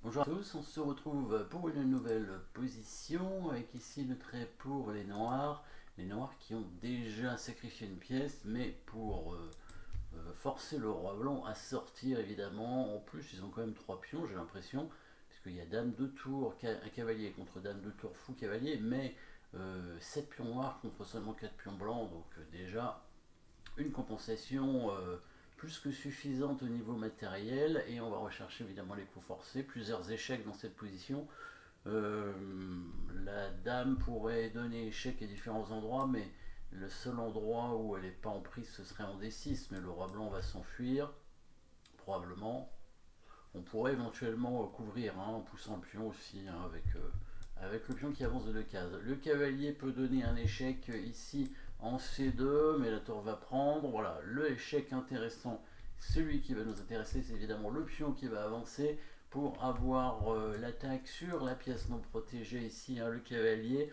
Bonjour à tous, on se retrouve pour une nouvelle position avec ici le trait pour les noirs qui ont déjà sacrifié une pièce, mais pour forcer le roi blanc à sortir évidemment. En plus ils ont quand même 3 pions, j'ai l'impression, puisqu'il y a dame de tour, un cavalier contre dame de tour, fou cavalier, mais 7 pions noirs contre seulement 4 pions blancs, donc déjà une compensation plus que suffisante au niveau matériel, et on va rechercher évidemment les coups forcés, plusieurs échecs dans cette position. Euh, la dame pourrait donner échec à différents endroits, mais le seul endroit où elle n'est pas en prise ce serait en D6, mais le roi blanc va s'enfuir, probablement. On pourrait éventuellement couvrir en poussant le pion aussi, avec le pion qui avance de 2 cases. Le cavalier peut donner un échec ici en C2, mais la tour va prendre. Voilà, le échec intéressant, celui qui va nous intéresser, c'est évidemment le pion qui va avancer pour avoir l'attaque sur la pièce non protégée ici, le cavalier.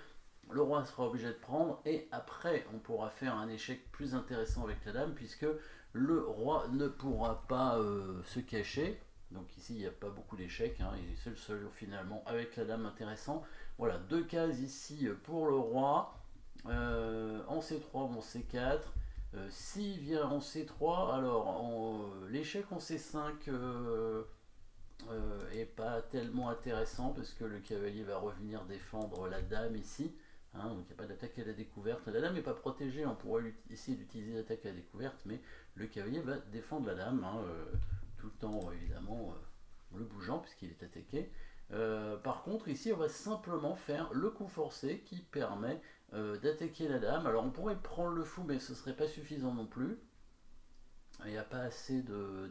Le roi sera obligé de prendre, et après on pourra faire un échec plus intéressant avec la dame, puisque le roi ne pourra pas se cacher. Donc ici il n'y a pas beaucoup d'échecs, c'est le seul finalement avec la dame intéressant. Voilà, 2 cases ici pour le roi, en C3 ou en C4. S'il vient en C3, alors l'échec en C5 est pas tellement intéressant, parce que le cavalier va revenir défendre la dame ici. Donc il n'y a pas d'attaque à la découverte. La dame n'est pas protégée, on pourrait essayer d'utiliser l'attaque à la découverte, mais le cavalier va défendre la dame, tout le temps évidemment le bougeant puisqu'il est attaqué. Par contre ici on va simplement faire le coup forcé qui permet d'attaquer la dame. Alors on pourrait prendre le fou, mais ce serait pas suffisant non plus. Il n'y a pas assez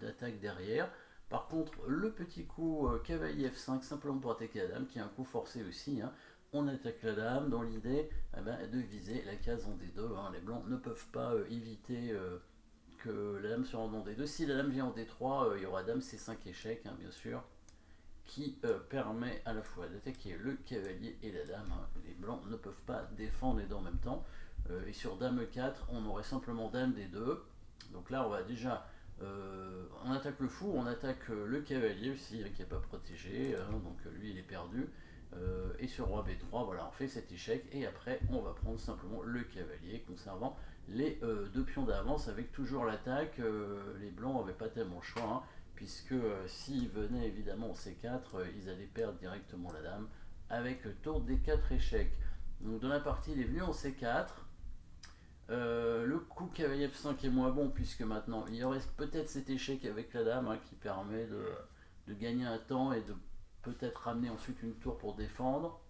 d'attaque derrière. Par contre, le petit coup cavalier F5, simplement pour attaquer la dame, qui est un coup forcé aussi. On attaque la dame dans l'idée de viser la case en D2. Les blancs ne peuvent pas éviter que la dame se rende en D2. Si la dame vient en D3, il y aura dame C5 échec, bien sûr, qui permet à la fois d'attaquer le cavalier et la dame. Les blancs ne peuvent pas défendre les deux en même temps. Et sur dame 4, on aurait simplement dame D2. Donc là, on va déjà on attaque le fou, on attaque le cavalier aussi, qui n'est pas protégé, donc lui il est perdu. Et sur roi B3, voilà, on fait cet échec, et après on va prendre simplement le cavalier, conservant les 2 pions d'avance, avec toujours l'attaque. Les blancs n'avaient pas tellement le choix, puisque s'ils venaient évidemment en C4, ils allaient perdre directement la dame, avec tour des 4 échecs. Donc dans la partie, il est venu en C4. Le coup cavalier F5 est moins bon, puisque maintenant il y aurait peut-être cet échec avec la dame, qui permet de gagner un temps et de peut-être ramener ensuite une tour pour défendre.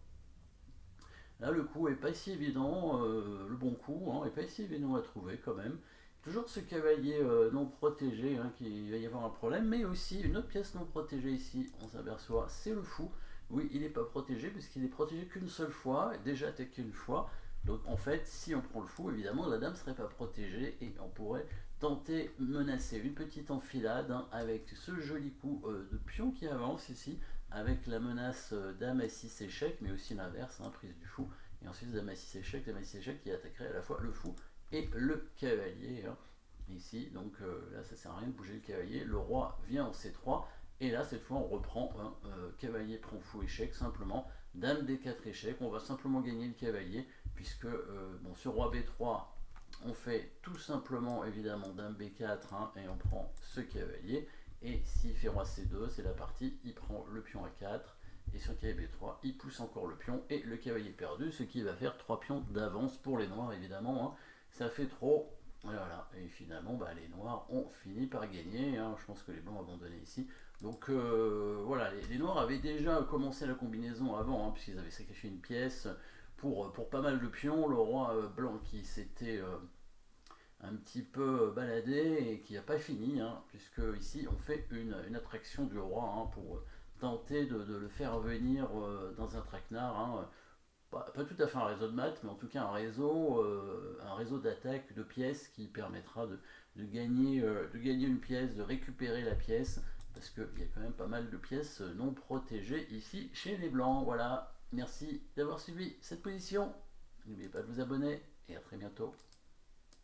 Là le coup est pas si évident, le bon coup est pas si évident à trouver quand même. Toujours ce cavalier non protégé, qu'il va y avoir un problème, mais aussi une autre pièce non protégée ici, on s'aperçoit, c'est le fou. Oui, il n'est pas protégé puisqu'il est protégé qu'une seule fois, déjà attaqué une fois. Donc en fait, si on prend le fou, évidemment, la dame ne serait pas protégée, et on pourrait tenter menacer une petite enfilade, avec ce joli coup de pion qui avance ici, avec la menace dame à 6 échec, mais aussi l'inverse, prise du fou, et ensuite dame à 6 échec qui attaquerait à la fois le fou et le cavalier. Ici, donc là ça sert à rien de bouger le cavalier, le roi vient en C3, et là cette fois on reprend, cavalier prend fou échec, simplement dame D4 échec, on va simplement gagner le cavalier, puisque sur roi B3 on fait tout simplement évidemment dame B4, et on prend ce cavalier, et s'il fait roi C2 c'est la partie, il prend le pion A4, et sur cavalier B3 il pousse encore le pion, et le cavalier perdu, ce qui va faire 3 pions d'avance pour les noirs évidemment. Ça fait trop. Voilà, et finalement les noirs ont fini par gagner, je pense que les blancs abandonné ici. Donc voilà, les noirs avaient déjà commencé la combinaison avant, puisqu'ils avaient sacrifié une pièce pour pas mal de pions. Le roi blanc qui s'était un petit peu baladé et qui n'a pas fini, puisque ici on fait une attraction du roi, pour tenter de le faire venir dans un traquenard. Pas tout à fait un réseau de maths, mais en tout cas un réseau d'attaque de pièces qui permettra de gagner une pièce, de récupérer la pièce, parce qu'il y a quand même pas mal de pièces non protégées ici chez les blancs. Voilà, merci d'avoir suivi cette position. N'oubliez pas de vous abonner, et à très bientôt.